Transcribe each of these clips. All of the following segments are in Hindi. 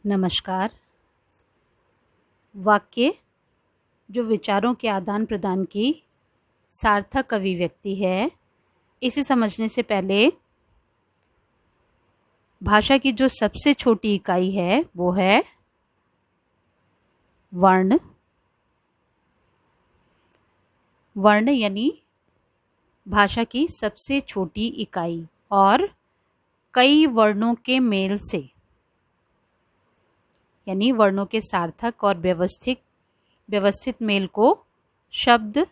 नमस्कार। वाक्य जो विचारों के आदान प्रदान की सार्थक अभिव्यक्ति है, इसे समझने से पहले भाषा की जो सबसे छोटी इकाई है वो है वर्ण। वर्ण यानी भाषा की सबसे छोटी इकाई और कई वर्णों के मेल से, यानी वर्णों के सार्थक और व्यवस्थित मेल को शब्द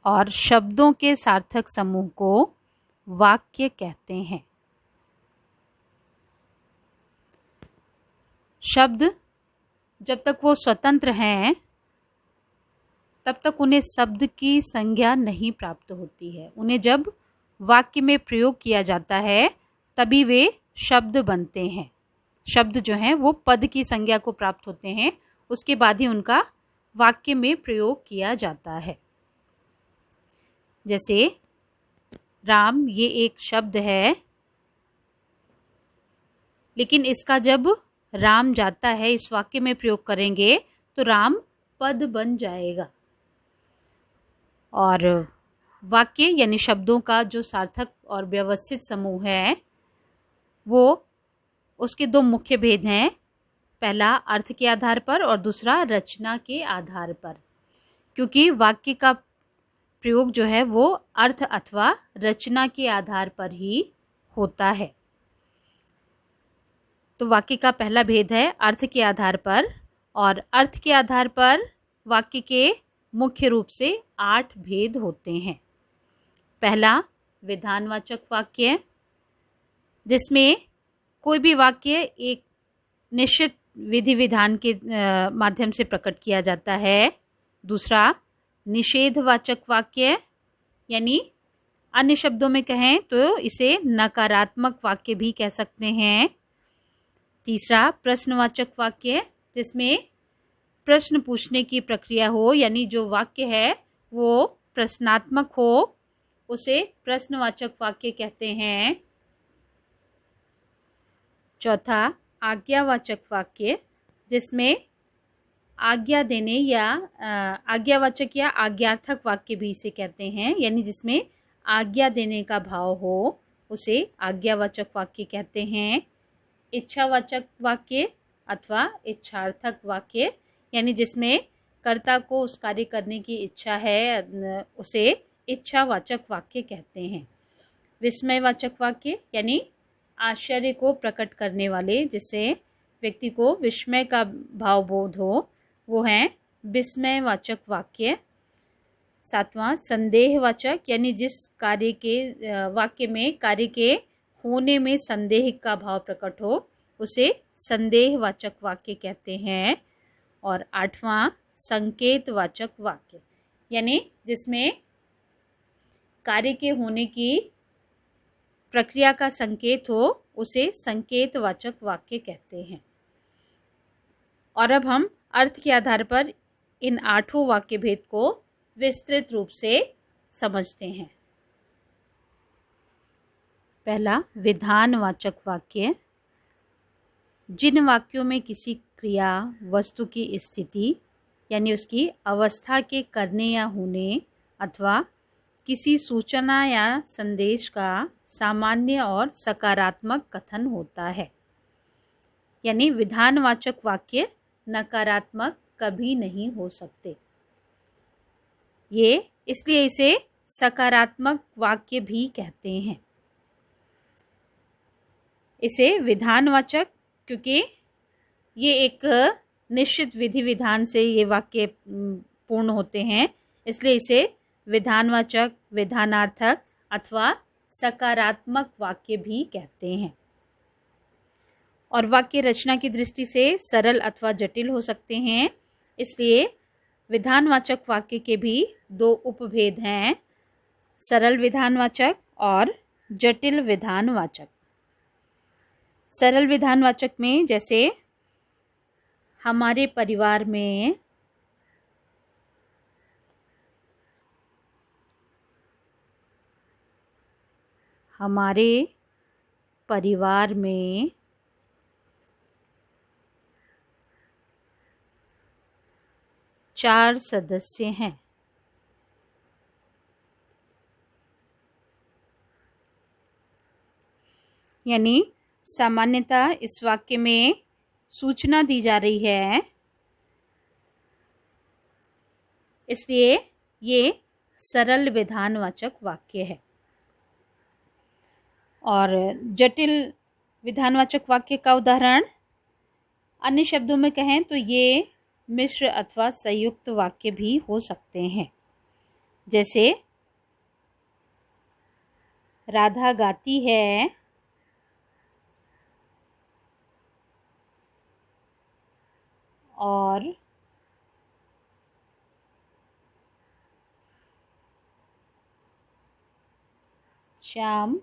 और शब्दों के सार्थक समूह को वाक्य कहते हैं। शब्द जब तक वो स्वतंत्र हैं तब तक उन्हें शब्द की संज्ञा नहीं प्राप्त होती है। उन्हें जब वाक्य में प्रयोग किया जाता है तभी वे शब्द बनते हैं। शब्द जो हैं वो पद की संज्ञा को प्राप्त होते हैं, उसके बाद ही उनका वाक्य में प्रयोग किया जाता है। जैसे राम, ये एक शब्द है, लेकिन इसका जब राम जाता है इस वाक्य में प्रयोग करेंगे तो राम पद बन जाएगा। और वाक्य यानी शब्दों का जो सार्थक और व्यवस्थित समूह है वो उसके दो मुख्य भेद हैं। पहला अर्थ के आधार पर और दूसरा रचना के आधार पर, क्योंकि वाक्य का प्रयोग जो है वो अर्थ अथवा रचना के आधार पर ही होता है। तो वाक्य का पहला भेद है अर्थ के आधार पर, और अर्थ के आधार पर वाक्य के मुख्य रूप से 8 भेद होते हैं। पहला विधानवाचक वाक्य, जिसमें कोई भी वाक्य एक निश्चित विधि विधान के माध्यम से प्रकट किया जाता है। दूसरा निषेधवाचक वाक्य, यानी अन्य शब्दों में कहें तो इसे नकारात्मक वाक्य भी कह सकते हैं। तीसरा प्रश्नवाचक वाक्य, जिसमें प्रश्न पूछने की प्रक्रिया हो, यानी जो वाक्य है वो प्रश्नात्मक हो, उसे प्रश्नवाचक वाक्य कहते हैं। चौथा आज्ञावाचक वाक्य, जिसमें आज्ञा देने या आज्ञावाचक या आज्ञार्थक वाक्य भी इसे कहते हैं, यानी जिसमें आज्ञा देने का भाव हो उसे आज्ञावाचक वाक्य कहते हैं। इच्छावाचक वाक्य अथवा इच्छार्थक वाक्य, यानी जिसमें कर्ता को उस कार्य करने की इच्छा है उसे इच्छावाचक वाक्य कहते हैं। विस्मयवाचक वाक्य, यानी आश्चर्य को प्रकट करने वाले, जिससे व्यक्ति को विस्मय का भाव बोध हो, वो हैं विस्मयवाचक वाक्य। सातवां संदेहवाचक, यानी जिस कार्य के वाक्य में कार्य के होने में संदेह का भाव प्रकट हो उसे संदेहवाचक वाक्य कहते हैं। और आठवां संकेतवाचक वाक्य, यानी जिसमें कार्य के होने की प्रक्रिया का संकेत हो उसे संकेतवाचक वाक्य कहते हैं। और अब हम अर्थ के आधार पर इन 8 वाक्य भेद को विस्तृत रूप से समझते हैं। पहला विधानवाचक वाक्य, जिन वाक्यों में किसी क्रिया वस्तु की स्थिति यानी उसकी अवस्था के करने या होने अथवा किसी सूचना या संदेश का सामान्य और सकारात्मक कथन होता है। यानी विधानवाचक वाक्य नकारात्मक कभी नहीं हो सकते। ये इसलिए इसे सकारात्मक वाक्य भी कहते हैं। इसे विधानवाचक, क्योंकि ये एक निश्चित विधि विधान से ये वाक्य पूर्ण होते हैं, इसलिए इसे विधानवाचक, विधानार्थक अथवा सकारात्मक वाक्य भी कहते हैं। और वाक्य रचना की दृष्टि से सरल अथवा जटिल हो सकते हैं, इसलिए विधानवाचक वाक्य के भी 2 उपभेद हैं, सरल विधानवाचक और जटिल विधानवाचक। सरल विधानवाचक में जैसे हमारे परिवार में, हमारे परिवार में चार सदस्य हैं। यानी सामान्यतः इस वाक्य में सूचना दी जा रही है, इसलिए ये सरल विधानवाचक वाक्य है। और जटिल विधानवाचक वाक्य का उदाहरण अन्य शब्दों में कहें तो ये मिश्र अथवा संयुक्त वाक्य भी हो सकते हैं। जैसे राधा गाती है और श्याम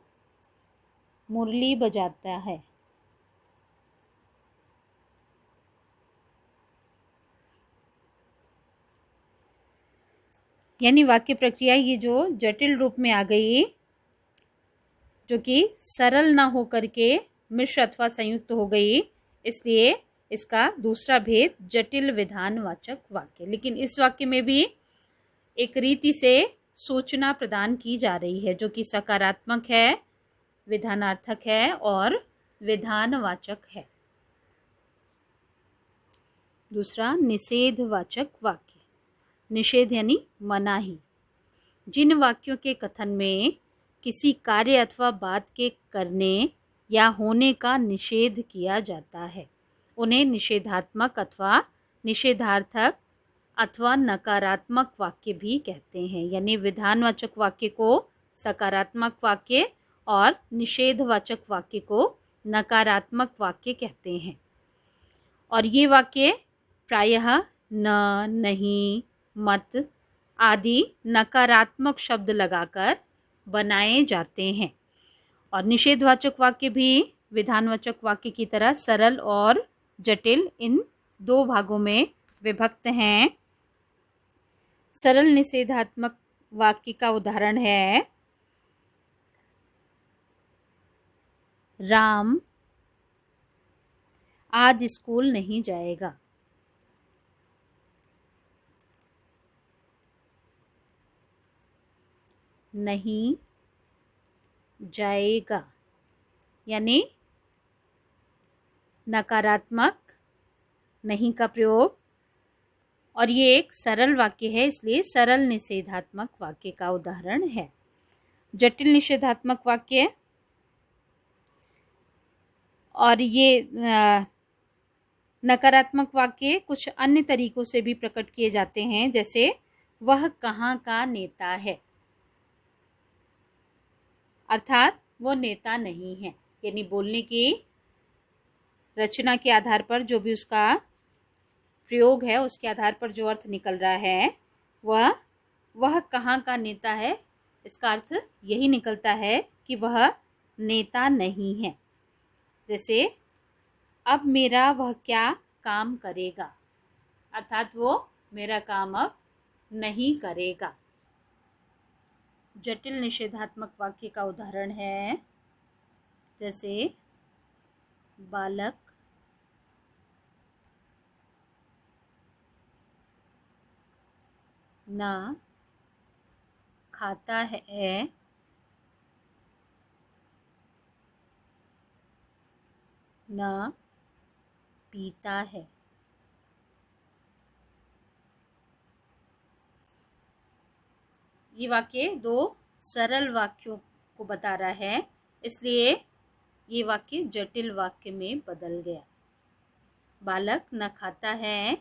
मुरली बजाता है। यानी वाक्य प्रक्रिया ये जो जटिल रूप में आ गई, जो कि सरल ना हो करके मिश्र अथवा संयुक्त हो गई, इसलिए इसका दूसरा भेद जटिल विधानवाचक वाक्य। लेकिन इस वाक्य में भी एक रीति से सूचना प्रदान की जा रही है, जो कि सकारात्मक है, विधानार्थक है और विधानवाचक है। दूसरा निषेधवाचक वाक्य। निषेध यानी मनाही। जिन वाक्यों के कथन में किसी कार्य अथवा बात के करने या होने का निषेध किया जाता है, उन्हें निषेधात्मक अथवा निषेधार्थक अथवा नकारात्मक वाक्य भी कहते हैं। यानी विधानवाचक वाक्य को सकारात्मक वाक्य और निषेधवाचक वाक्य को नकारात्मक वाक्य कहते हैं। और ये वाक्य प्रायः न, नहीं, मत आदि नकारात्मक शब्द लगाकर बनाए जाते हैं। और निषेधवाचक वाक्य भी विधानवाचक वाक्य की तरह सरल और जटिल इन दो भागों में विभक्त हैं। सरल निषेधात्मक वाक्य का उदाहरण है राम आज स्कूल नहीं जाएगा। नहीं जाएगा यानी नकारात्मक नहीं का प्रयोग, और ये एक सरल वाक्य है, इसलिए सरल निषेधात्मक वाक्य का उदाहरण है। जटिल निषेधात्मक वाक्य, और ये नकारात्मक वाक्य कुछ अन्य तरीकों से भी प्रकट किए जाते हैं। जैसे वह कहाँ का नेता है, अर्थात वो नेता नहीं है। यानी बोलने की रचना के आधार पर जो भी उसका प्रयोग है, उसके आधार पर जो अर्थ निकल रहा है वह कहाँ का नेता है, इसका अर्थ यही निकलता है कि वह नेता नहीं है। जैसे अब मेरा वह क्या काम करेगा, अर्थात वो मेरा काम अब नहीं करेगा। जटिल निषेधात्मक वाक्य का उदाहरण है जैसे बालक ना खाता है न पीता है। ये वाक्य दो सरल वाक्यों को बता रहा है, इसलिए ये वाक्य जटिल वाक्य में बदल गया। बालक न खाता है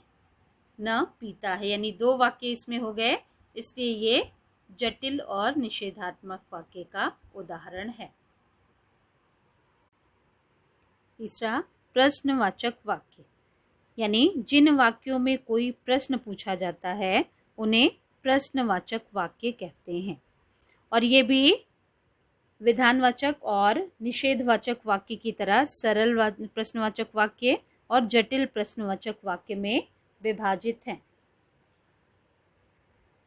न पीता है, यानी दो वाक्य इसमें हो गए, इसलिए ये जटिल और निषेधात्मक वाक्य का उदाहरण है। तीसरा प्रश्नवाचक वाक्य, यानी जिन वाक्यों में कोई प्रश्न पूछा जाता है उन्हें प्रश्नवाचक वाक्य कहते हैं। और ये भी विधानवाचक और निषेधवाचक वाक्य की तरह सरल प्रश्नवाचक वाक्य और जटिल प्रश्नवाचक वाक्य में विभाजित हैं।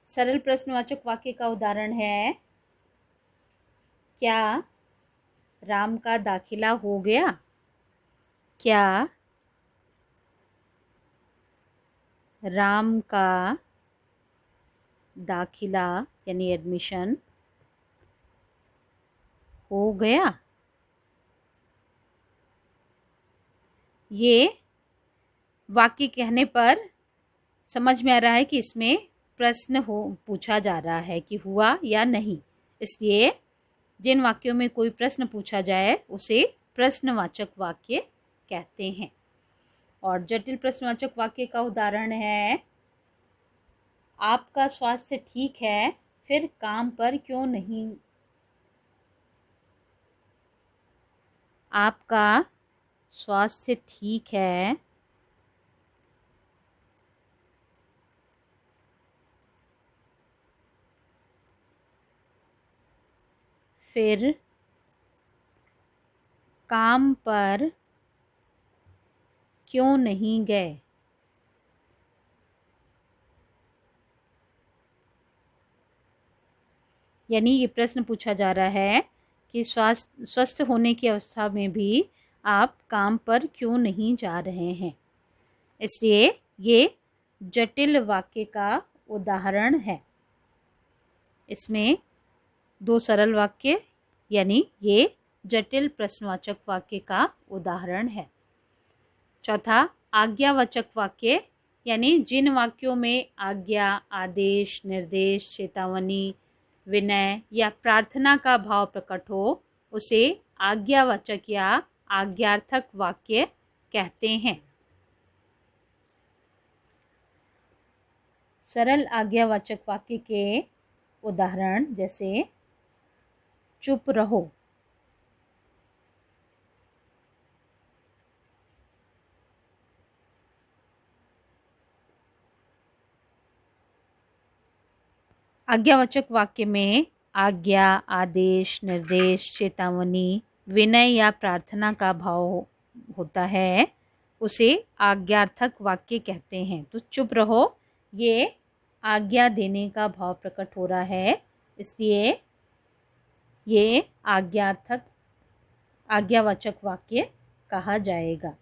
सरल प्रश्नवाचक वाक्य का उदाहरण है क्या राम का दाखिला हो गया? क्या राम का दाखिला यानी एडमिशन हो गया? ये वाक्य कहने पर समझ में आ रहा है कि इसमें प्रश्न पूछा जा रहा है कि हुआ या नहीं। इसलिए जिन वाक्यों में कोई प्रश्न पूछा जाए उसे प्रश्नवाचक वाक्य कहते हैं। और जटिल प्रश्नवाचक वाक्य का उदाहरण है, आपका स्वास्थ्य ठीक है, फिर काम पर क्यों नहीं? आपका स्वास्थ्य ठीक है, फिर काम पर क्यों नहीं गए? यानी ये प्रश्न पूछा जा रहा है कि स्वस्थ होने की अवस्था में भी आप काम पर क्यों नहीं जा रहे हैं। इसलिए ये जटिल वाक्य का उदाहरण है। इसमें दो सरल वाक्य यानी ये जटिल प्रश्नवाचक वाक्य का उदाहरण है। चौथा, आज्ञावाचक वाक्य यानी जिन वाक्यों में आज्ञा, आदेश, निर्देश, चेतावनी, विनय या प्रार्थना का भाव प्रकट हो उसे आज्ञावाचक या आज्ञार्थक वाक्य कहते हैं। सरल आज्ञावाचक वाक्य के उदाहरण जैसे चुप रहो, आज्ञावाचक वाक्य में आज्ञा, आदेश, निर्देश, चेतावनी, विनय या प्रार्थना का भाव होता है उसे आज्ञार्थक वाक्य कहते हैं। तो चुप रहो, ये आज्ञा देने का भाव प्रकट हो रहा है, इसलिए ये आज्ञावाचक वाक्य कहा जाएगा।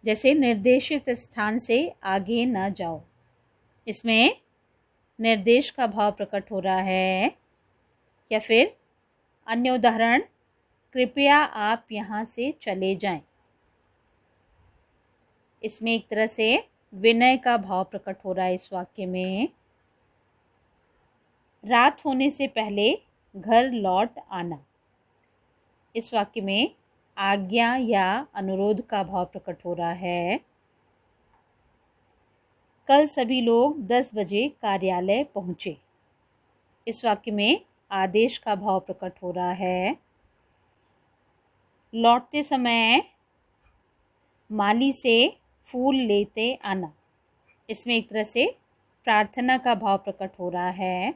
जैसे निर्देशित स्थान से आगे न जाओ, इसमें निर्देश का भाव प्रकट हो रहा है। या फिर अन्य उदाहरण, कृपया आप यहाँ से चले जाएं, इसमें एक तरह से विनय का भाव प्रकट हो रहा है। इस वाक्य में रात होने से पहले घर लौट आना, इस वाक्य में आज्ञा या अनुरोध का भाव प्रकट हो रहा है। कल सभी लोग 10 बजे कार्यालय पहुँचे, इस वाक्य में आदेश का भाव प्रकट हो रहा है। लौटते समय माली से फूल लेते आना, इसमें एक तरह से प्रार्थना का भाव प्रकट हो रहा है।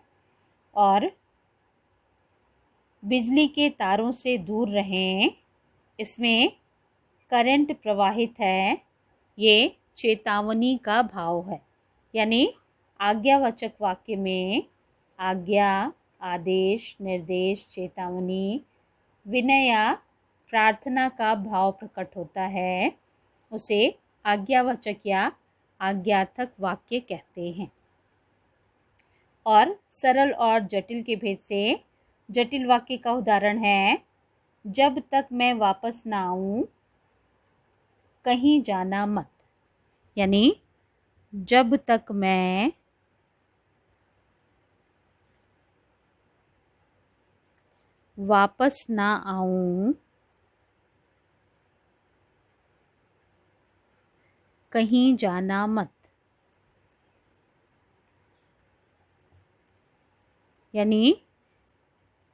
और बिजली के तारों से दूर रहें, इसमें करंट प्रवाहित है, ये चेतावनी का भाव है। यानी आज्ञावाचक वाक्य में आज्ञा, आदेश, निर्देश, चेतावनी, विनय या प्रार्थना का भाव प्रकट होता है, उसे आज्ञावाचक या आज्ञार्थक वाक्य कहते हैं। और सरल और जटिल के भेद से जटिल वाक्य का उदाहरण है, जब तक मैं वापस ना आऊं कहीं जाना मत। यानी जब तक मैं वापस ना आऊं कहीं जाना मत। यानी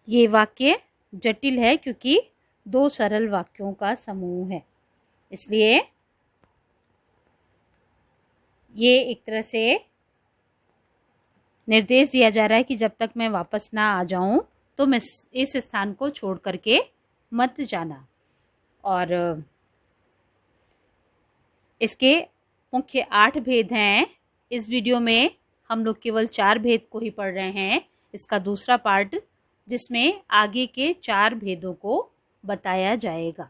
ये वाक्य जटिल है क्योंकि दो सरल वाक्यों का समूह है, इसलिए ये एक तरह से निर्देश दिया जा रहा है कि जब तक मैं वापस ना आ जाऊं तो मैं इस स्थान को छोड़ करके मत जाना। और इसके मुख्य 8 भेद हैं। इस वीडियो में हम लोग केवल 4 भेद को ही पढ़ रहे हैं। इसका दूसरा पार्ट जिसमें आगे के 4 भेदों को बताया जाएगा।